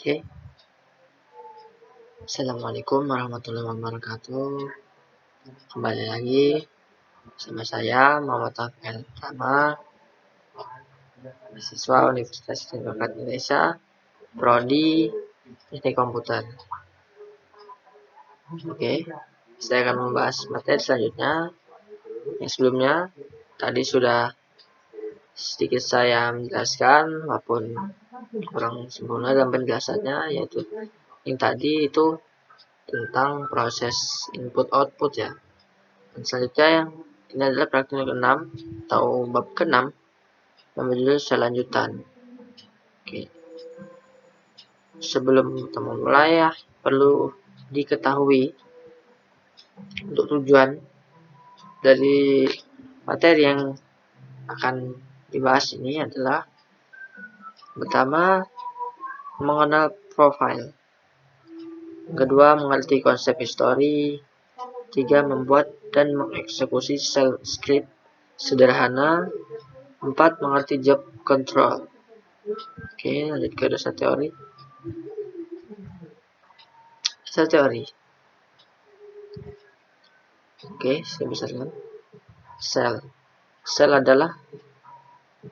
Oke. Assalamualaikum warahmatullahi wabarakatuh. Kembali lagi bersama saya Muhammad Taufik Tama, mahasiswa Universitas Demokrat Indonesia, Prodi Teknik Komputer. Oke, saya akan membahas materi selanjutnya. Yang sebelumnya tadi sudah sedikit saya menjelaskan maupun kurang sempurna dalam penjelasannya, yaitu yang tadi itu tentang proses input output ya. Dan selanjutnya yang ini adalah praktik ke-6 atau bab ke-6 yang berjudul selanjutan. Oke. Sebelum kita memulai ya, perlu diketahui untuk tujuan dari materi yang akan dibahas ini adalah pertama, mengenal profil. Kedua, mengerti konsep histori. 3, membuat dan mengeksekusi shell script sederhana. 4, mengerti job control. Oke, lanjut ke dasar teori. Dasar teori. Oke, saya bisa lihat. Shell adalah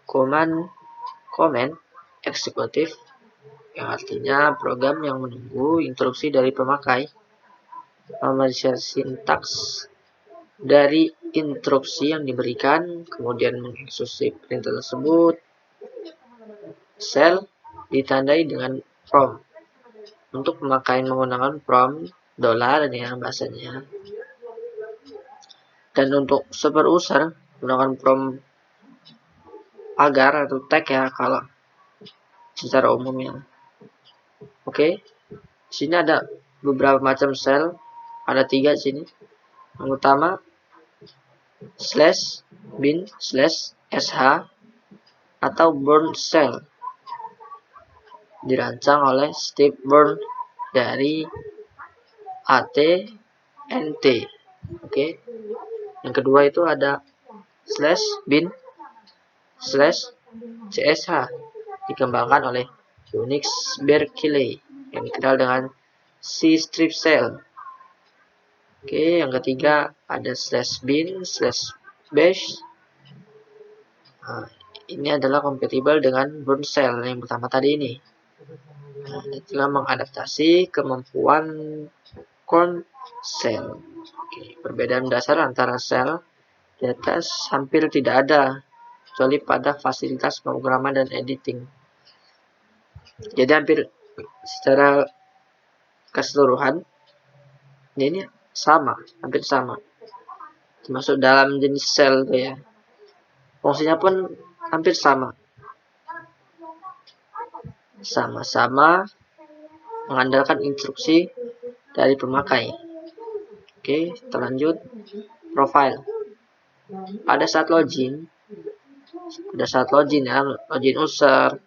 komen eksekutif yang artinya program yang menunggu instruksi dari pemakai, memeriksa sintaks dari instruksi yang diberikan, kemudian mengeksekusi perintah tersebut. Shell ditandai dengan prompt. Untuk pemakaian menggunakan prompt $ dengan bahasanya. Dan untuk super user menggunakan prompt agar atau tag ya kalau secara umumnya. Oke. Di sini ada beberapa macam shell. Ada 3 di sini. Yang pertama /bin/sh atau Bourne shell. Dirancang oleh Steve Bourne dari AT&T. Oke. Yang kedua itu ada /bin/ch dikembangkan oleh Unix Berkeley yang dikenal dengan C-strip shell. Oke, yang ketiga ada /bin/bash. Nah, ini adalah kompatibel dengan Bourne shell yang pertama tadi ini. Nah, telah mengadaptasi kemampuan Korn shell. Oke, perbedaan dasar antara shell di atas hampir tidak ada, kecuali pada fasilitas pemrograman dan editing. Jadi hampir secara keseluruhan ini sama, hampir sama. Termasuk dalam jenis shell itu ya. Fungsinya pun hampir sama. Sama-sama mengandalkan instruksi dari pemakai. Oke, kita lanjut. Profile. Pada saat login ya, login user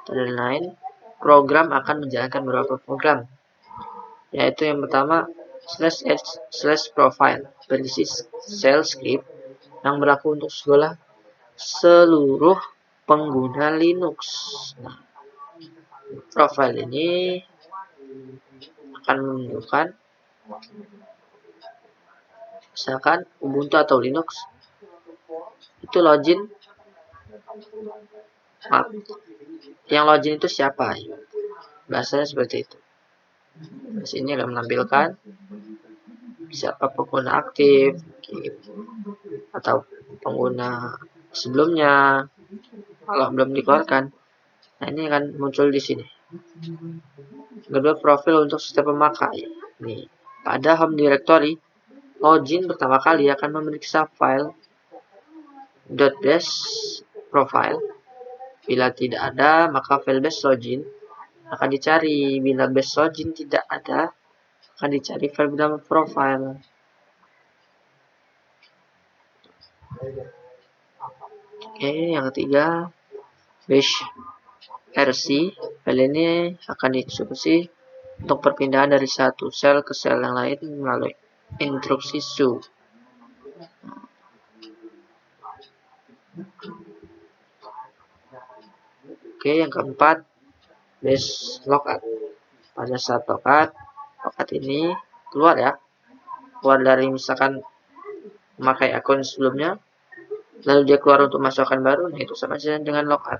dan lain-lain, program akan menjalankan beberapa program, yaitu yang pertama /h/profile berisi shell script yang berlaku untuk seluruh pengguna Linux. Nah, profile ini akan menunjukkan misalkan Ubuntu atau Linux itu login. Yang login itu siapa? Bahasanya seperti itu. Di sini akan menampilkan siapa pengguna aktif atau pengguna sebelumnya kalau belum dikeluarkan. Nah, ini akan muncul di sini. Kedua, profil untuk setiap pemakai. Nih, pada home directory, login pertama kali akan memeriksa file .bash profile. Bila tidak ada, maka file bash login akan dicari. Bila bash login tidak ada, akan dicari file bernama profile. Oke, yang ketiga bash rc. File ini akan dieksekusi untuk perpindahan dari satu shell ke shell yang lain melalui instruksi su. Oke, yang keempat base logout. Pada saat logout ini keluar ya, keluar dari misalkan memakai akun sebelumnya, lalu dia keluar untuk masuk akun baru, nah itu sama saja dengan logout.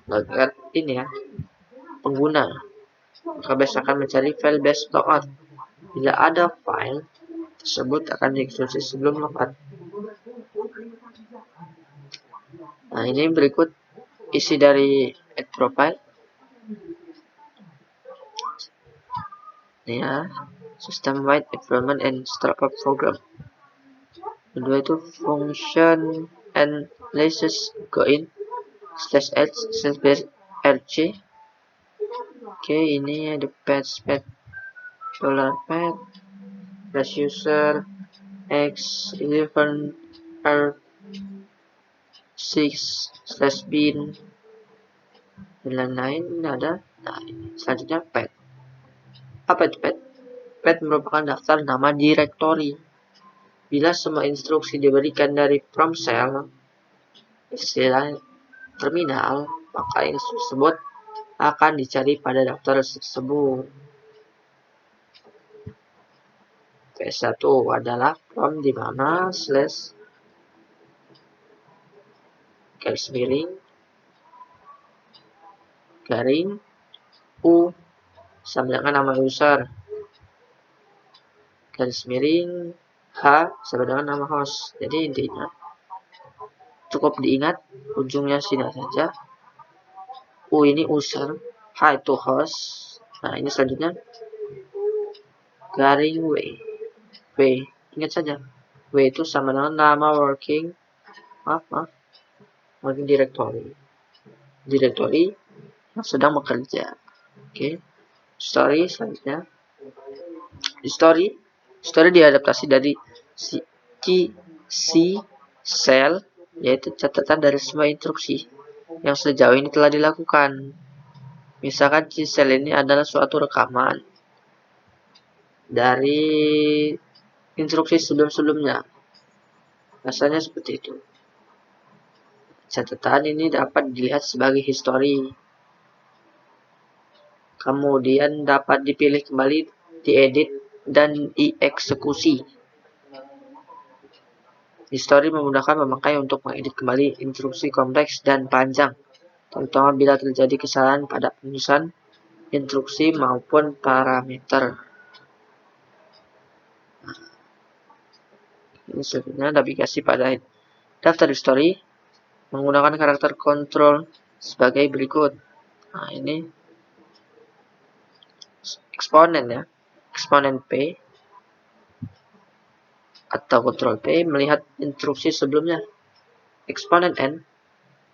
Logout ini ya, pengguna, maka base akan mencari file base logout. Bila ada file tersebut akan dieksekusi sebelum logout. Nah, ini berikut isi dari add profile. Ini ya, system wide environment and startup program. Kedua itu function and places go in /h /rc. Oke, ini ada pet $pet plus user x11 r6/bin dan lain-lain. Ini ada. Nah, selanjutnya pet. Apa itu pet? Pet merupakan daftar nama direktori. Bila semua instruksi diberikan dari from shell, istilah terminal, maka instruksi tersebut akan dicari pada daftar tersebut. PS1 adalah from di mana slash garis miring garing u sama dengan nama user garis miring h sama dengan nama host. Jadi intinya cukup diingat ujungnya sini saja. U ini user, h itu host. Nah, ini selanjutnya garing w. Ingat saja, w itu sama dengan nama working directory yang sedang bekerja. Oke. Story selanjutnya. Story diadaptasi dari C cell, yaitu catatan dari semua instruksi yang sejauh ini telah dilakukan. Misalkan C cell ini adalah suatu rekaman dari instruksi sebelum-sebelumnya. Rasanya seperti itu. Catatan ini dapat dilihat sebagai history. Kemudian dapat dipilih kembali, diedit, dan dieksekusi. History memudahkan pemakai untuk mengedit kembali instruksi kompleks dan panjang, terutama bila terjadi kesalahan pada penulisan instruksi maupun parameter. Ini sebenarnya navigasi pada daftar history menggunakan karakter kontrol sebagai berikut. Nah, ini eksponen ya, eksponen P atau kontrol P melihat instruksi sebelumnya. Eksponen N,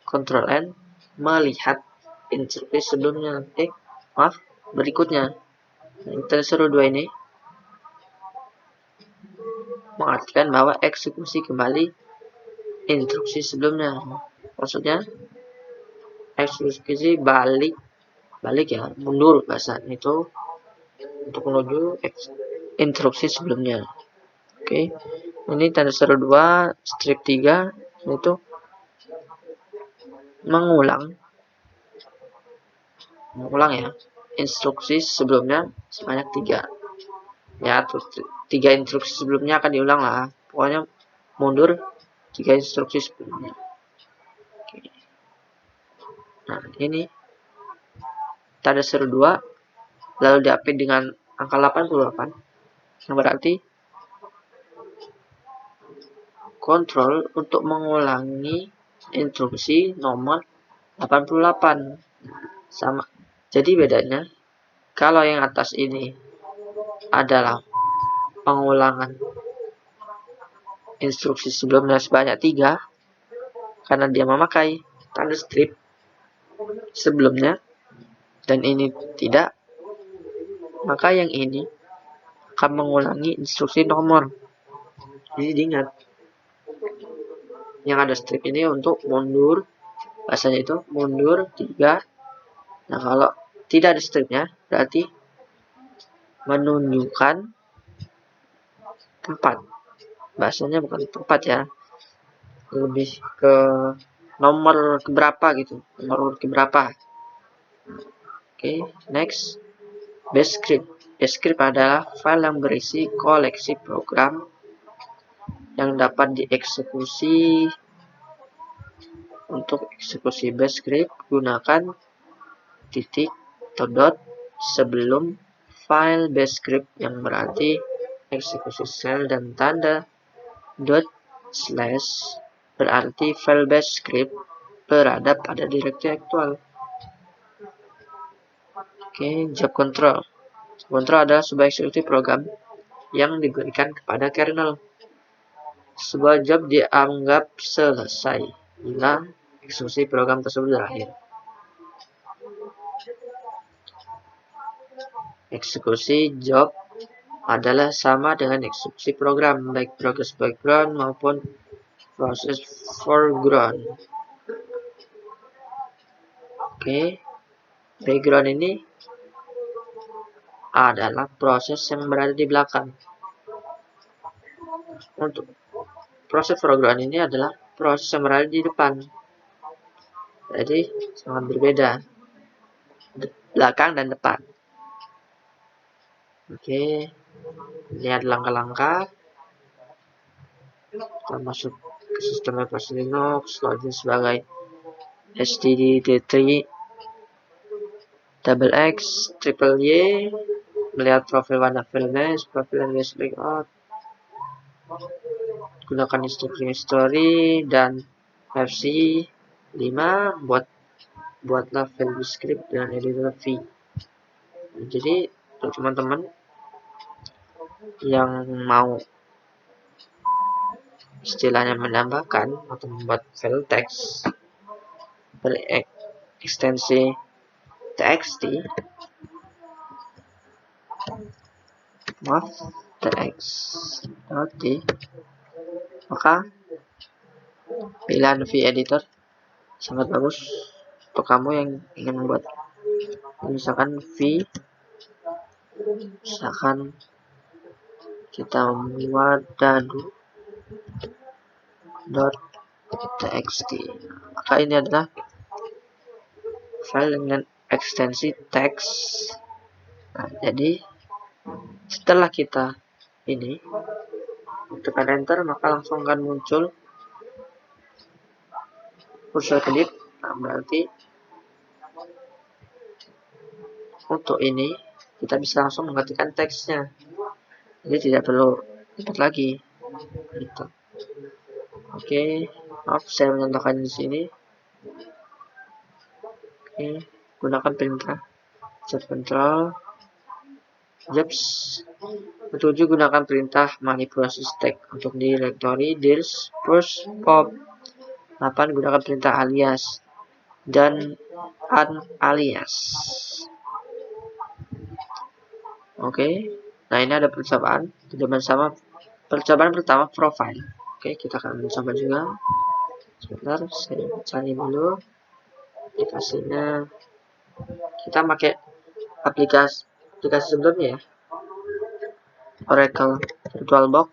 kontrol N melihat instruksi sebelumnya. Berikutnya. Nah, kita suruh dua ini mengartikan bahwa eksekusi kembali instruksi sebelumnya. Maksudnya eksekusi balik ya, mundur bahasanya itu untuk menuju instruksi sebelumnya. Oke. Ini tanda seru 2 strip 3 itu mengulang ya instruksi sebelumnya sebanyak 3 ya, terus 3 instruksi sebelumnya akan diulang lah, pokoknya mundur 3 instruksi sebelumnya. Oke. Nah, ini tanda seru 2 lalu diapit dengan angka 88 yang berarti kontrol untuk mengulangi instruksi nomor 88 sama. Jadi bedanya kalau yang atas ini adalah pengulangan instruksi sebelumnya sebanyak 3 karena dia memakai tanda strip sebelumnya dan ini tidak, maka yang ini akan mengulangi instruksi nomor. Jadi diingat yang ada strip ini untuk mundur, bahasanya itu mundur 3. Nah, kalau tidak ada stripnya berarti menunjukkan tempat, bahasanya bukan tempat ya, lebih ke nomor keberapa gitu, nomor keberapa. Oke, next. Bash script. Bash script adalah file yang berisi koleksi program yang dapat dieksekusi. Untuk eksekusi bash script, gunakan titik atau dot sebelum file bash script, yang berarti eksekusi shell, dan tanda dot slash berarti file bash script berada pada direktori aktual. Oke, job control. Job control adalah sebuah eksekusi program yang diberikan kepada kernel. Sebuah job dianggap selesai bila eksekusi program tersebut berakhir. Eksekusi job adalah sama dengan eksekusi program, baik proses background maupun proses foreground. Oke, background ini adalah proses yang berada di belakang. Untuk proses foreground ini adalah proses yang berada di depan. Jadi sangat berbeda, belakang dan depan. Oke, lihat langkah-langkah. Kita masuk ke sistem operasi Linux, login sebagai std-d3 double x triple y, melihat profil warna filenya, profil dan basic layout, gunakan history dan fc 5, buatlah file script dengan editor v. Jadi untuk teman-teman yang mau istilahnya menambahkan atau membuat file teks berekstensi txt, txt, maka pilihan v-editor sangat bagus untuk kamu yang ingin membuat. Misalkan misalkan kita membuat dadu.txt, maka ini adalah file dengan ekstensi teks. Nah, jadi setelah kita ini tekan enter, maka langsung akan muncul kursor kedip. Nah, berarti untuk ini kita bisa langsung mengetikkan teksnya, jadi tidak perlu ribet lagi gitu. Oke, maaf saya mencontohkan di sini. Oke, gunakan perintah job control. Jobs 7, gunakan perintah manipulasi stack untuk direktori dirs push pop. 8, gunakan perintah alias dan unalias. Oke, nah ini ada percobaan sama. Percobaan pertama profile. Oke, kita akan mencoba juga. Sebentar, saya cari dulu aplikasinya. Kita pakai aplikasi sebelumnya ya, Oracle VirtualBox.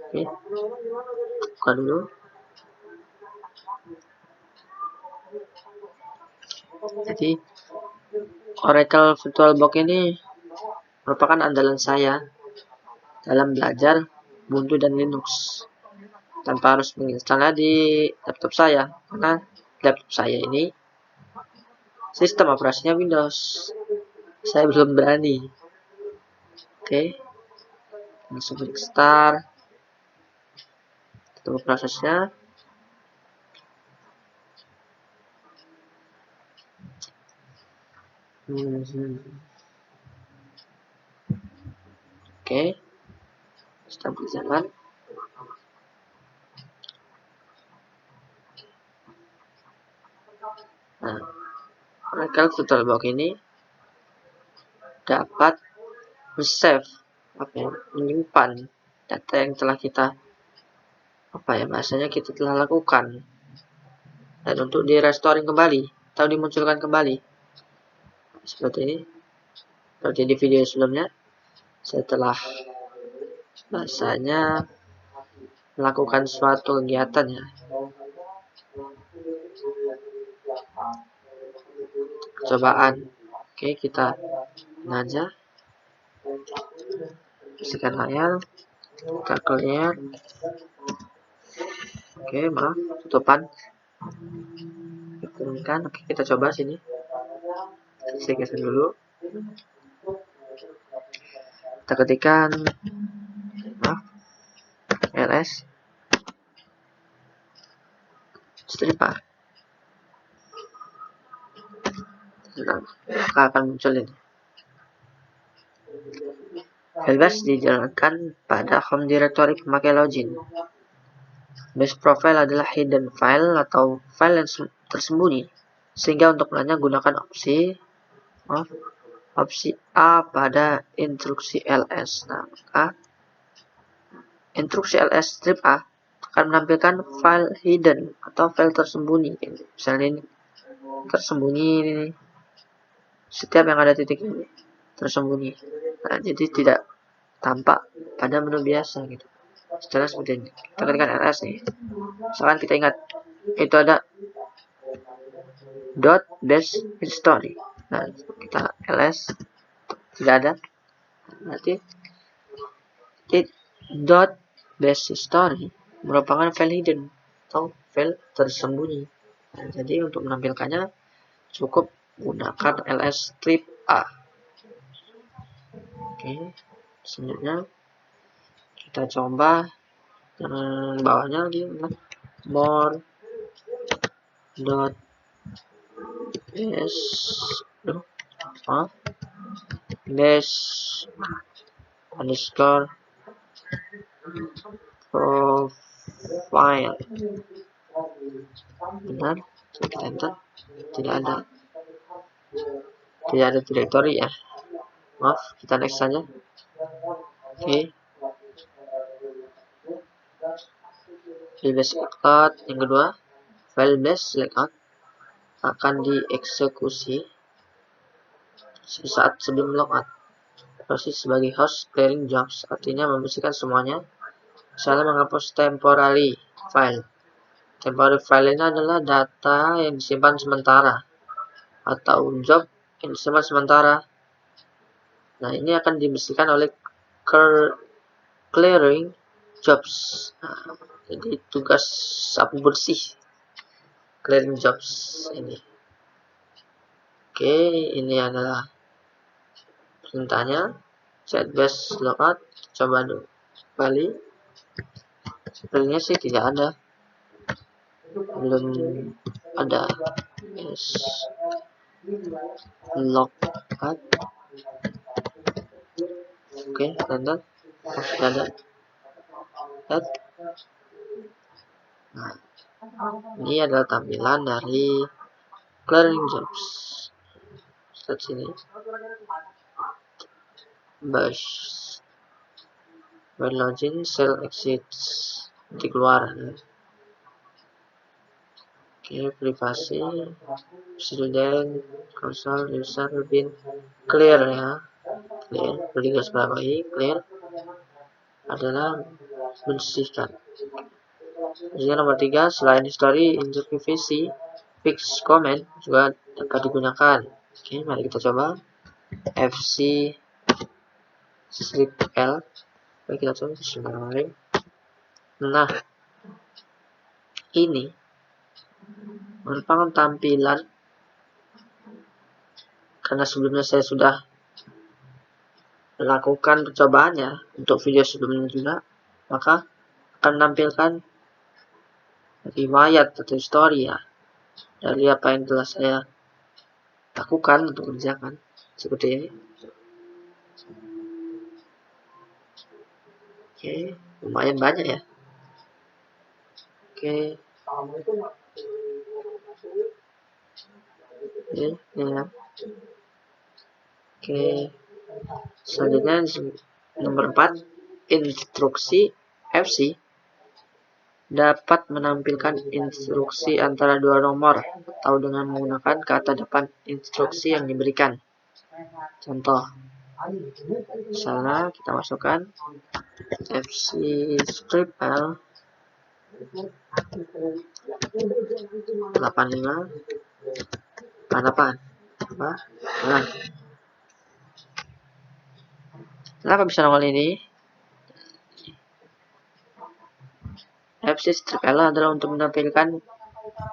Oke, buka dulu. Jadi Oracle VirtualBox ini merupakan andalan saya dalam belajar Ubuntu dan Linux tanpa harus menginstalnya di laptop saya, karena laptop saya ini sistem operasinya Windows. Saya belum berani. Oke, langsung klik start. Tunggu prosesnya. Oke, sedang berjalan. Nah, Oracle VirtualBox ini dapat save, menyimpan data yang telah kita bahasanya kita telah lakukan, dan untuk di restoring kembali atau dimunculkan kembali seperti ini. Seperti di video sebelumnya, setelah bahasanya melakukan suatu kegiatan ya. percobaan. Oke, kita aja bersihkan layar, kita clear. Oke, maaf, tutupan turunkan. Oke, kita coba sini, saya geser dulu, kita ketikkan ls strip A. Maka akan muncul ini. Filebash dijalankan pada home directory pemakai login. Bash profile adalah hidden file atau file yang tersembunyi, sehingga untuk melihatnya gunakan opsi A pada instruksi ls. Nah, maka instruksi ls strip A akan menampilkan file hidden atau file tersembunyi. Misalnya ini tersembunyi ini. Setiap yang ada titik ini tersembunyi. Nah, jadi tidak tampak pada menu biasa gitu. Secara seperti ini. Kita ketikkan ls nih. Misalkan kita ingat itu ada .bash history. Nah, kita ls tidak ada. Berarti .bash history merupakan file hidden atau file tersembunyi. Nah, jadi untuk menampilkannya cukup gunakan ls strip A. Oke, selanjutnya kita coba yang bawahnya lagi, more bash underscore profile. Benar, kita enter, tidak ada directory ya. Maaf, kita next saja. Oke. Filebash layout yang kedua, filebash layout akan dieksekusi sesaat sebelum logout. Proses sebagai host clearing jobs artinya membersihkan semuanya, misalnya menghapus temporary file. Temporary file ini adalah data yang disimpan sementara atau job yang disimpan sementara. Nah, ini akan dibersihkan oleh clearing jobs. Nah, jadi tugas sapu bersih clearing jobs ini. Oke, ini adalah perintahnya. Set bash logout, coba dulu kembali. Sebenarnya sih tidak ada, belum ada logout. Oke, enter. Tidak ada. Nah, ini adalah tampilan dari clearing jobs. Start sini. Bash. When login, shell exits. Nanti keluar. Oke, privasi. Student, console, user, bin. Clear ya. Clear. Berarti garis bawahi. Clear adalah bersihkan. Jadi nomor 3, selain history, insert privacy, fix comment juga dapat digunakan. Oke, mari kita coba fc strip l. Oke, kita coba bismillahirrahmanirrahim. Nah, ini merupakan tampilan karena sebelumnya saya sudah melakukan percobaannya untuk video sebelumnya juga, maka akan menampilkan riwayat atau histori ya dari apa yang telah saya lakukan untuk kerjakan seperti ini. Oke, lumayan banyak ya. Oke, ini ya. Oke, selanjutnya nomor 4, instruksi fc dapat menampilkan instruksi antara dua nomor atau dengan menggunakan kata depan instruksi yang diberikan. Contoh, misalnya kita masukkan fc strip l 85 88. apa. Nah, kenapa bisa nongol ini? FC strip L adalah untuk menampilkan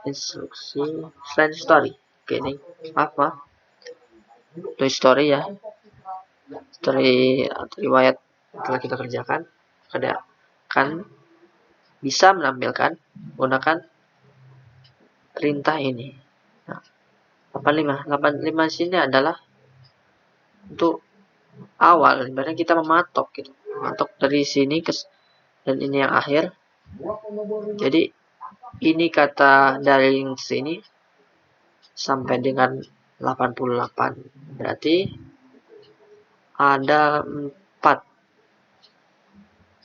instruksi selain story. Oke, ini apa? Itu story ya. Story atau riwayat telah kita kerjakan. Ada kan bisa menampilkan menggunakan perintah ini. Nah, 85 sini adalah untuk awal, ibaratnya kita mematok gitu. Mematok dari sini ke dan ini yang akhir. Jadi ini kata dari sini sampai dengan 88. Berarti ada 4.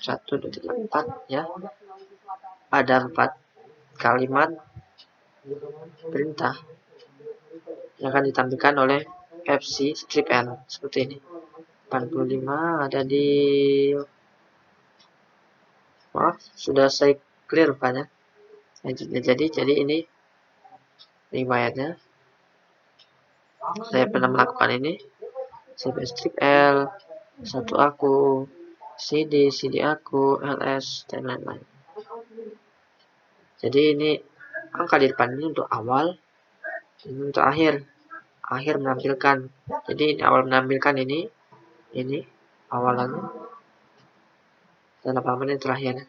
1, 2, 3, 4 ya. Ada 4 kalimat perintah yang akan ditampilkan oleh FC strip L seperti ini. 85 ada di maaf, sudah saya clear rupanya. Jadi ini riwayatnya. Saya pernah melakukan ini. CP strip L, satu aku, CD aku, LS, dan lain-lain. Jadi ini angka di depan ini untuk awal, ini untuk akhir. Akhir menampilkan. Jadi ini awal menampilkan ini awalannya, dan 8 menit terakhir.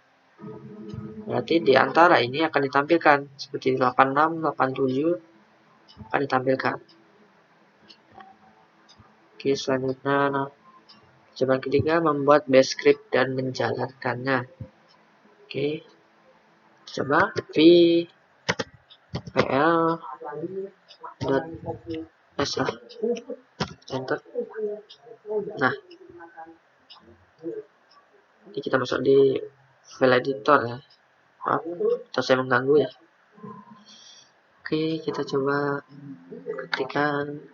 Berarti di antara ini akan ditampilkan seperti 86, 87 akan ditampilkan. Oke, selanjutnya cobaan ketiga membuat base script dan menjalankannya. Oke, coba vpl .s lah, enter. Nah, ini kita masuk di file editor ya. Maaf, atau saya mengganggu ya. Oke, kita coba ketikkan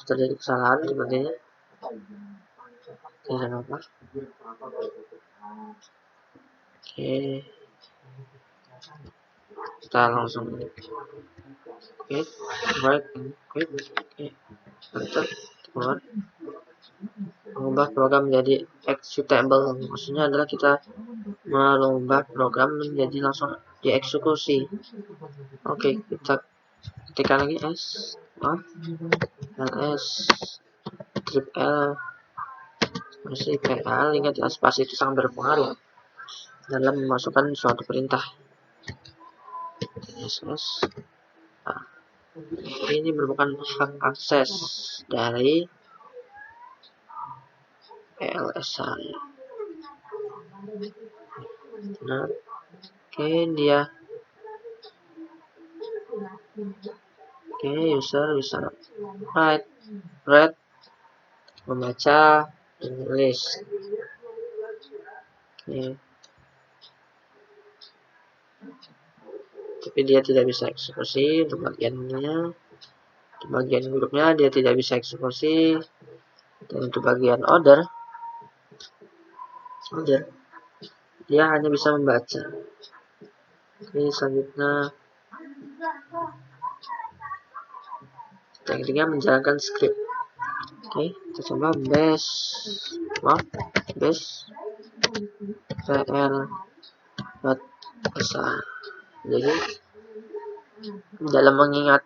terjadi kesalahan sepertinya. Oke, apa? Oke, kita langsung quit, break, quit. Oke, enter, keluar. Mengubah program menjadi executable, maksudnya adalah kita merubah program menjadi langsung dieksekusi. Oke, kita ketikkan lagi ls strip L masih PL. Ingat ya, spasi itu sangat berpengaruh dalam memasukkan suatu perintah. SS. Nah, ini merupakan hak akses dari PLS saya. Nah, oke, dia user bisa read membaca, menulis. Tapi dia tidak bisa eksekusi untuk bagiannya. Untuk bagian grupnya dia tidak bisa eksekusi. Dan untuk bagian order dia hanya bisa membaca. Oke, selanjutnya tekniknya menjalankan script. Oke, kita coba base pl.sa. Jadi dalam mengingat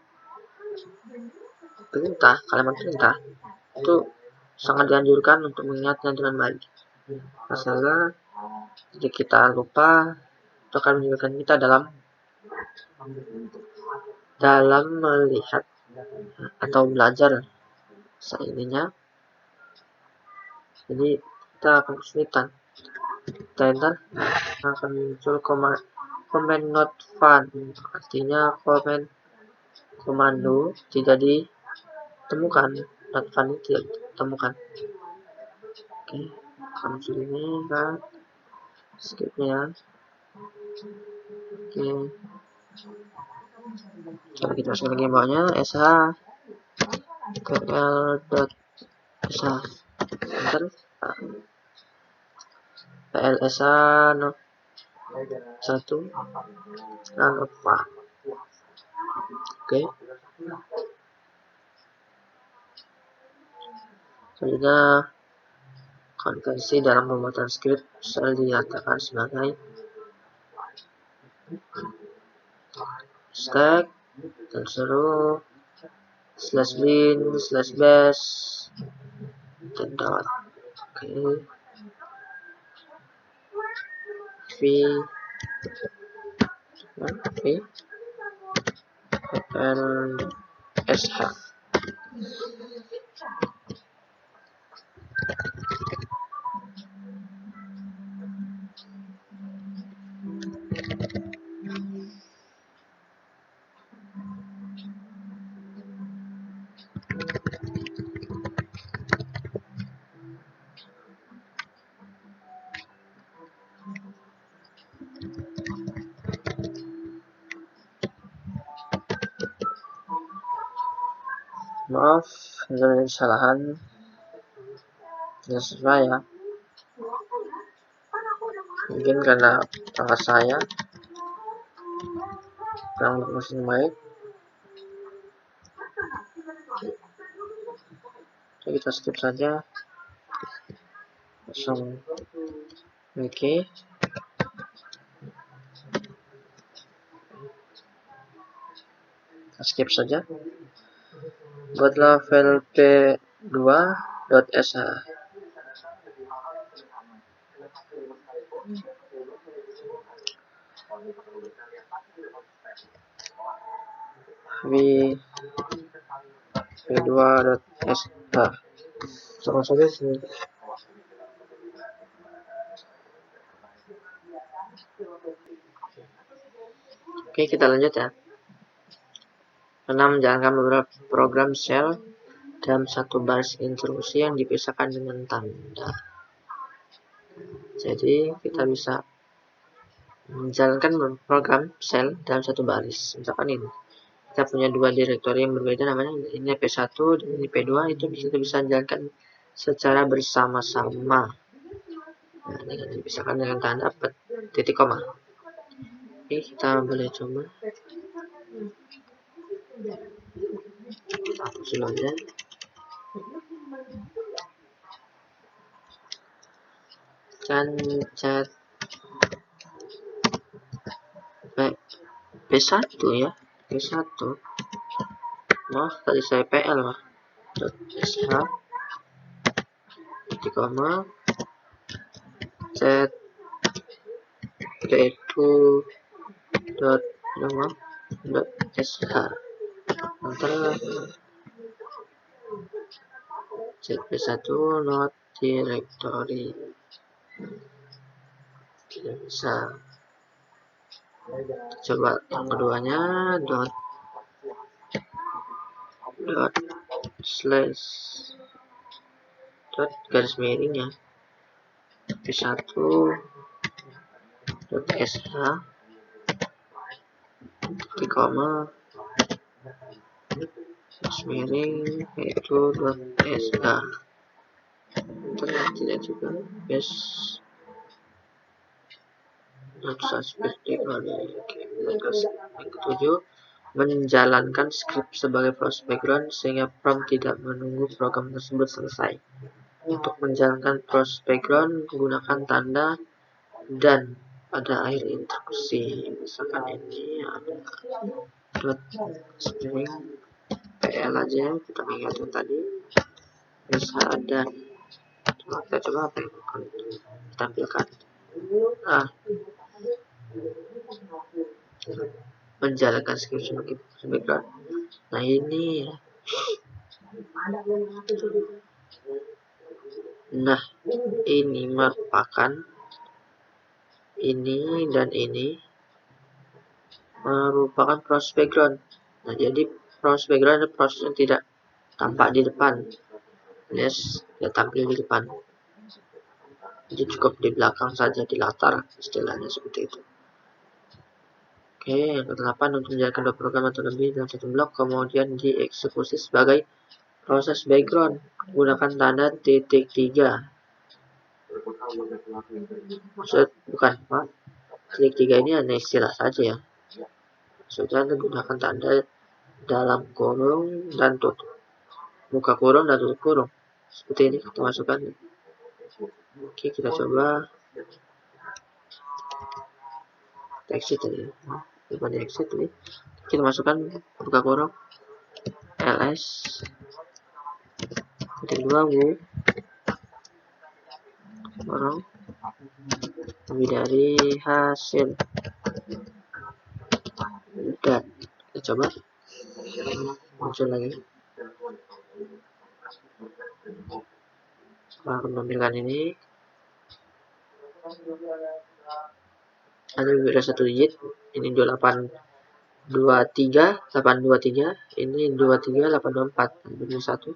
perintah, kalimat perintah itu sangat dianjurkan untuk mengingatnya dengan baik. Masalah jika kita lupa, itu akan menyebabkan kita dalam melihat atau belajar seininya. Jadi kita akan kesulitan. Kita enter, akan muncul command not found, artinya komando tidak ditemukan, not found tidak ditemukan. Oke, muncul ini kan scriptnya. Oke, Coba kita masukkan lagi bawahnya sh pl.sh enter pl sh no 1 dan apa. Oke. Selanjutnya konvensi dalam pembuatan script shell dinyatakan sebagai stack dan suruh /bin/bash dan dot. Oke. v sh. Maaf, ada kesalahan. Sesuai ya. Mungkin karena perangkat saya kurang mesin baik. Jadi kita skip saja. Langsung oke. Kita skip saja. Buatlah file p2.sh. p2.sh. Sama saja sini. Oke, kita lanjut ya. 6. Menjalankan beberapa program shell dalam satu baris instruksi yang dipisahkan dengan tanda. Jadi kita bisa menjalankan program shell dalam satu baris. Misalkan ini, kita punya dua direktori yang berbeda, namanya ini P1 dan ini P2, itu kita bisa jalankan secara bersama-sama. Nah, ini dipisahkan dengan tanda titik koma. Oke, kita boleh coba. Hapus dulu aja. Cat P1 ya, P1. Maaf, tadi saya PL lah. .sh titik koma set p2 dot sh enter set p1 not directory. Tidak bisa. Coba yang keduanya dot slash dot garis miringnya p1 dot sh titik koma garis miring p2 dot sh. Tidak juga base yang ketujuh, menjalankan script sebagai proses background sehingga prompt tidak menunggu program tersebut selesai. Untuk menjalankan proses background menggunakan tanda dan pada akhir instruksi. Misalkan ini ada string pl aja, kita ingatkan tadi bisa ada. Kita coba apa yang akan ditampilkan. Menjalankan script sebagai background. Nah ini ya. Nah ini merupakan ini dan ini merupakan proses background. Nah jadi proses background adalah proses yang tidak tampak di depan, alias tidak tampil di depan. Jadi cukup di belakang saja, di latar, istilahnya seperti itu. Oke, yang ke-8 untuk menjalankan dua program atau lebih dalam satu blok, kemudian dieksekusi sebagai proses background. Gunakan tanda titik 3. Maksud, bukan, Pak. Titik 3 ini hanya istilah saja ya. Maksudnya gunakan tanda dalam kurung dan tutup. Buka kurung dan tutup kurung. Seperti ini kita masukkan. Oke, kita coba. Exit tadi. Bukan exit tadi. Kita masukkan buka kurung. ls titik 2 bu kurung lebih dari hasil dan kita coba muncul lagi. Setelah menampilkan ini ada berbeda satu digit, ini 2823, ini 23824, ini satu.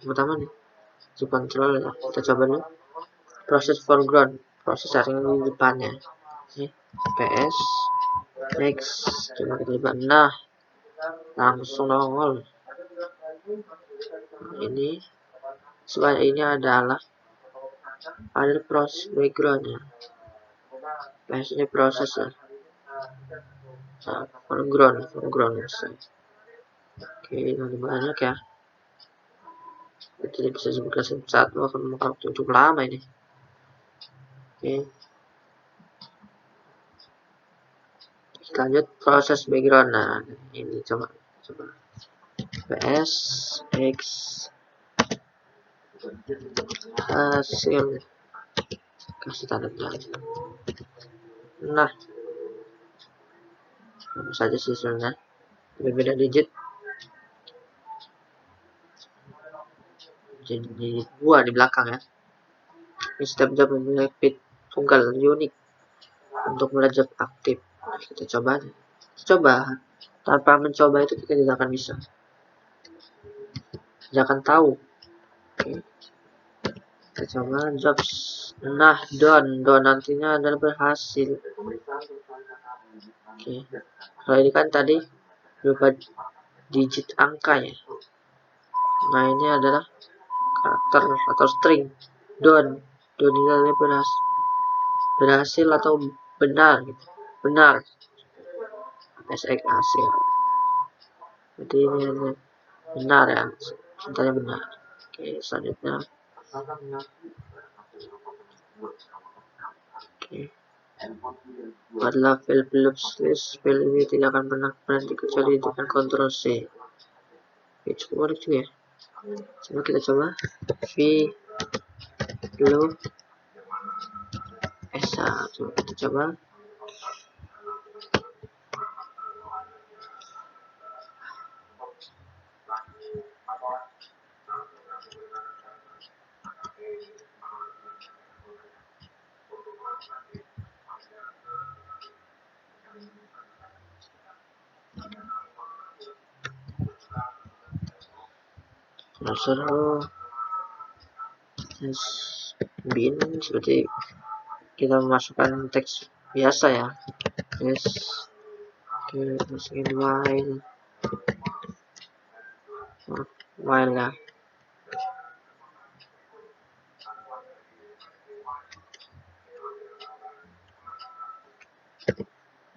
Pertama nih subcontrol ya, kita coba dulu proses foreground, proses yang di depannya. PS next, coba kita lihat. Nah, langsung nongol. Ini sebenarnya ini adalah ada proses backgroundnya. PS ini proses ya. Nah, foreground selesai. Oke, nanti banyak ya. Tidak bisa sebutkan satu akan memakan waktu cukup lama ini. Oke. Kita lanjut proses background. Nah, ini coba PS X hasil, kasih tanda tanya. Nah, apa saja sih sebenarnya, berbeda digit. Jadi 2 di belakang ya. Ini setiap job mempunyai bit tunggal unik untuk mulai job aktif. Kita coba tanpa mencoba itu kita tidak akan bisa, tidak akan tahu. Oke. Kita coba jobs. Nah, done nantinya adalah berhasil. Oke. Kalau ini kan tadi berupa digit angka ya. Nah, ini adalah karakter atau string. Done ini adalah berhasil atau benar gitu. Benar. SX hasil. Jadi ini benar ya. Contohnya benar. Oke, selanjutnya. Oke. Adalah file list. File ini tidak akan pernah berhenti kecuali dengan Ctrl C. Oke, cukup unik juga ya. Coba kita coba loop S1. Coba kita coba. Langsung bin seperti kita memasukkan teks biasa ya. Yes. Oke, masukin while ya.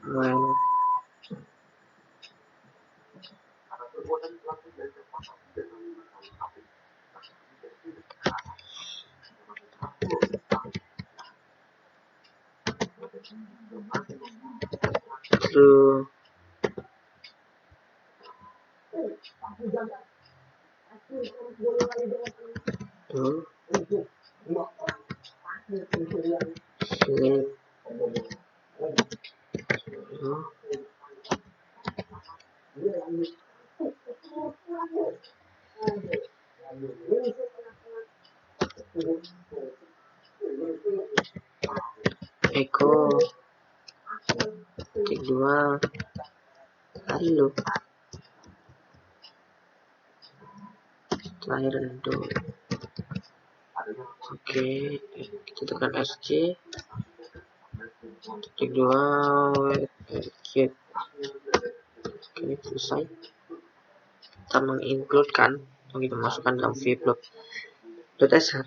While true. Tuh. Sleep. Tuh. Echo titik 2 lalu terakhir itu Oke, kita tekan SC. Titik 2 Oke, selesai. Kita menginclude kan, kita masukkan dalam vplop.sh.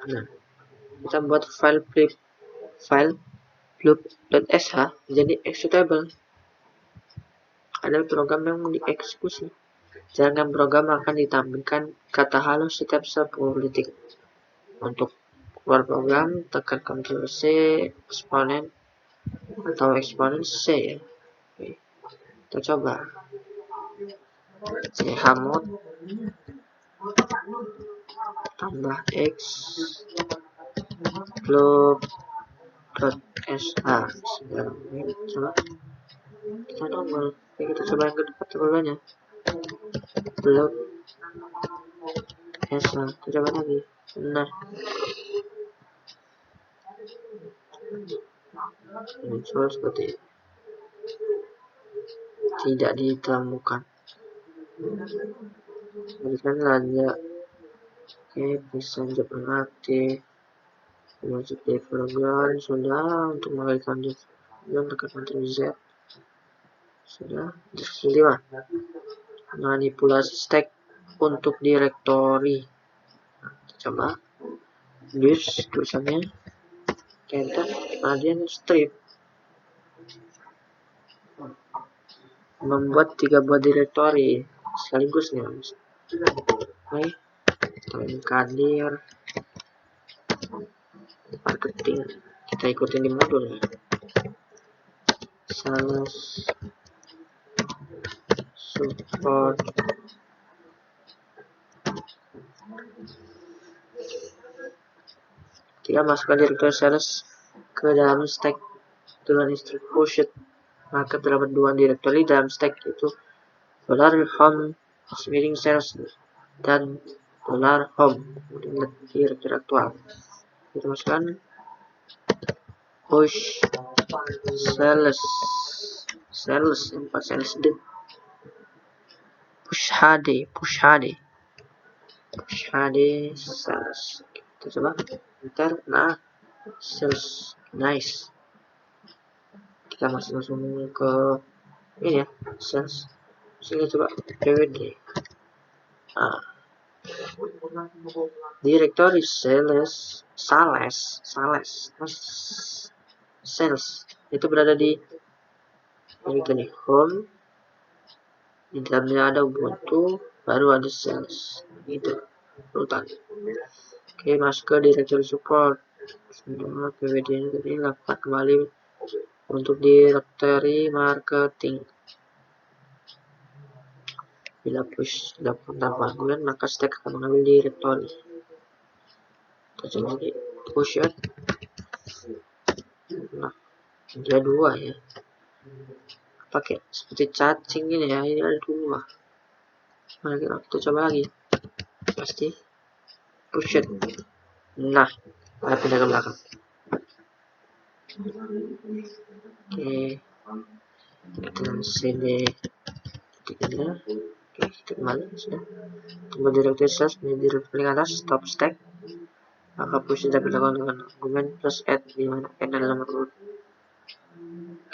Nah, kita buat file vplop.sh jadi executable. Ada program yang dieksekusi. Jalankan program akan ditampilkan kata halo setiap 10 detik. Untuk keluar program, tekan Ctrl C, eksponen atau eksponen C ya. Oke. Kita coba chmod tambah x vplop.sh. Coba kita double. Oke, kita coba yang kedua tabelnya vplop.sh. Kita coba lagi. Benar. Muncul seperti ini. Tidak ditemukan. Berikan lanjut. Oke, bisa job aktif. Masuk di program sudah. Untuk mengalihkan di program tekan Ctrl Z. Sudah. Deskripsi 5. Manipulasi stack untuk direktori. Nah, kita coba. List tulisannya. Enter. Kemudian strip. Membuat 3 buah direktori sekaligus nih. Oke. Kadir marketing, kita ikutin di modul ya. Sales support kita masukkan direktori sales ke dalam stack dengan instruksi push it. Maka terdapat 2 direktori dalam stack, itu $home meeting sales dan $home direktori aktual. Kita masukkan push sales 4 sales d push HD sales. Kita coba enter. Nah, sales nice. Kita masuk langsung ke ini ya, sales. Sini coba PWD. Nah, directory sales itu berada di ini home. Di dalamnya ada Ubuntu, baru ada sales. Itu urutan. Oke, masuk ke directory support. Semua PWD ini lakukan kembali untuk directory marketing. Bila push dilakukan tanpa argumen, maka stack akan mengambil directory. Kita coba lagi push it. Nah, ada 2 ya. Pakai seperti cacing ini ya, ini ada 2. Mari kita coba lagi. Pasti push it. Nah, kita pindah ke belakang. Oke, kita cd titiknya. Oke, kita kembali sudah. Tunggu directory sales di directory paling atas, stop stack. Maka push tidak dilakukan dengan argumen plus add di mana n adalah nomor root.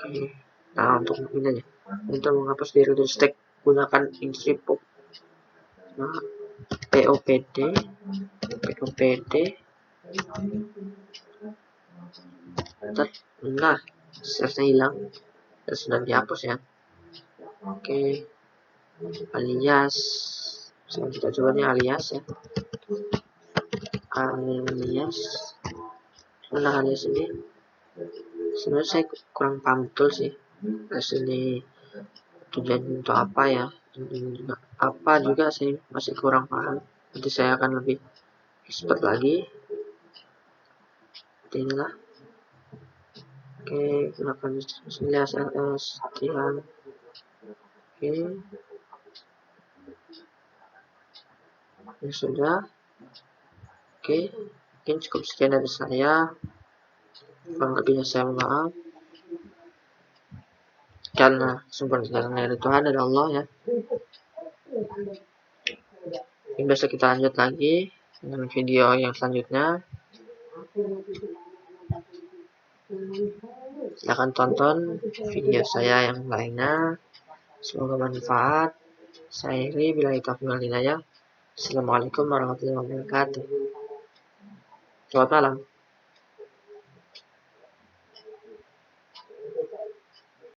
Oke, nah untuk ini untuk menghapus directory stack gunakan instruksi pop. Nah, popd nah, salesnya hilang dan sudah dihapus ya. Oke, alias sekarang kita coba nih alias ya. Alias ini sebenarnya saya kurang paham betul sih. Alias ini tujuan untuk apa ya, apa juga saya masih kurang paham. Nanti saya akan lebih expert lagi. Inilah. Oke, gunakan alias ls latihan. Oke, ya sudah. Oke, mungkin cukup sekian dari saya. Kurang lebihnya saya mohon maaf. Karena sumber dari Tuhan dari Allah ya. besok kita lanjut lagi dengan video yang selanjutnya. Silahkan tonton video saya yang lainnya. Semoga bermanfaat. Saya Iri, billahi taufiq wal hidayah. Assalamualaikum warahmatullahi wabarakatuh. Selamat malam.